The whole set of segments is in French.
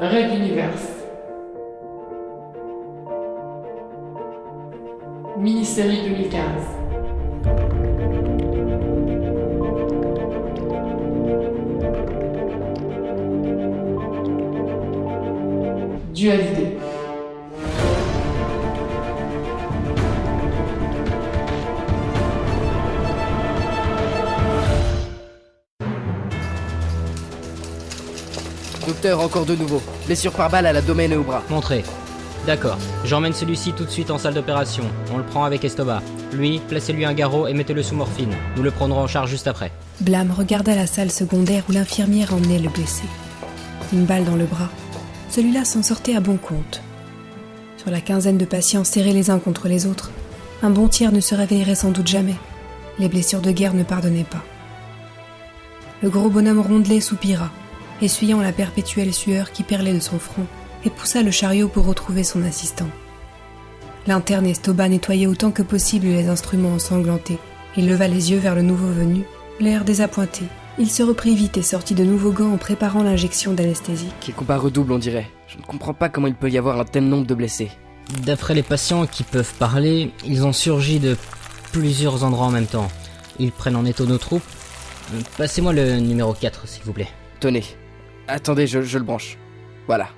Red Universe. Mini-série 2015. Dualité. Docteur, encore de nouveau. Blessure par balle à l'abdomen et au bras. Montrez. D'accord. J'emmène celui-ci tout de suite en salle d'opération. On le prend avec Estoba. Lui, placez-lui un garrot et mettez-le sous morphine. Nous le prendrons en charge juste après. Blam regarda la salle secondaire où l'infirmière emmenait le blessé. Une balle dans le bras. Celui-là s'en sortait à bon compte. Sur la quinzaine de patients serrés les uns contre les autres, un bon tiers ne se réveillerait sans doute jamais. Les blessures de guerre ne pardonnaient pas. Le gros bonhomme rondelet soupira, essuyant la perpétuelle sueur qui perlait de son front, et poussa le chariot pour retrouver son assistant. L'interne Estoba nettoyait autant que possible les instruments ensanglantés. Il leva les yeux vers le nouveau venu, l'air désappointé. Il se reprit vite et sortit de nouveaux gants en préparant l'injection d'anesthésique. Quel combat redouble, on dirait. Je ne comprends pas comment il peut y avoir un tel nombre de blessés. D'après les patients qui peuvent parler, ils ont surgi de plusieurs endroits en même temps. Ils prennent en étau nos troupes. Passez-moi le numéro 4, s'il vous plaît. Tenez. Attendez, je le branche. Voilà.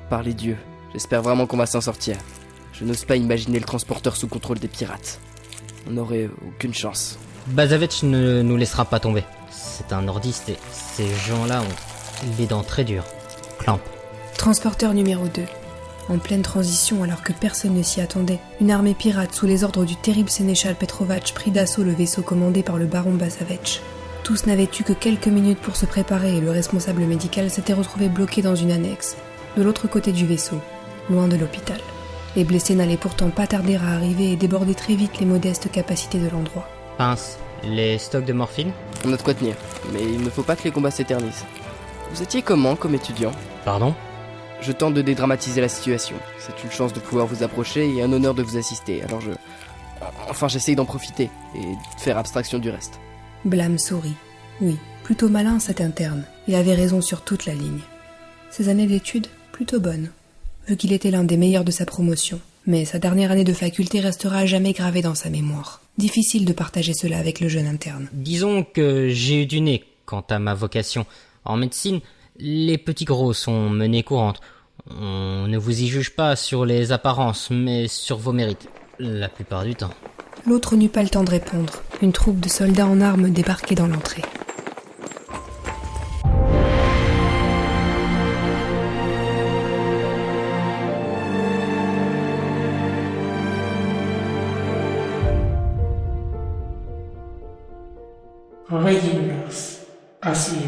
Par les dieux. J'espère vraiment qu'on va s'en sortir. Je n'ose pas imaginer le transporteur sous contrôle des pirates. On n'aurait aucune chance. Bazavech ne nous laissera pas tomber. C'est un nordiste et ces gens-là ont les dents très dures. Clamp. Transporteur numéro 2. En pleine transition alors que personne ne s'y attendait, une armée pirate sous les ordres du terrible sénéchal Petrovac prit d'assaut le vaisseau commandé par le baron Bazavech. Tous n'avaient eu que quelques minutes pour se préparer et le responsable médical s'était retrouvé bloqué dans une annexe, de l'autre côté du vaisseau, loin de l'hôpital. Les blessés n'allaient pourtant pas tarder à arriver et déborder très vite les modestes capacités de l'endroit. Pince. Les stocks de morphine? On a de quoi tenir, mais il ne faut pas que les combats s'éternisent. Vous étiez comment comme étudiant? Pardon? Je tente de dédramatiser la situation. C'est une chance de pouvoir vous approcher et un honneur de vous assister, alors j'essaye d'en profiter et de faire abstraction du reste. Blam sourit. Oui, plutôt malin cet interne. Il avait raison sur toute la ligne. Ses années d'études, plutôt bonnes, vu qu'il était l'un des meilleurs de sa promotion. Mais sa dernière année de faculté restera à jamais gravée dans sa mémoire. Difficile de partager cela avec le jeune interne. Disons que j'ai eu du nez quant à ma vocation. En médecine, les petits gros sont menés courantes. On ne vous y juge pas sur les apparences, mais sur vos mérites, la plupart du temps. L'autre n'eut pas le temps de répondre. Une troupe de soldats en armes débarquait dans l'entrée. Red Universe. À suivre.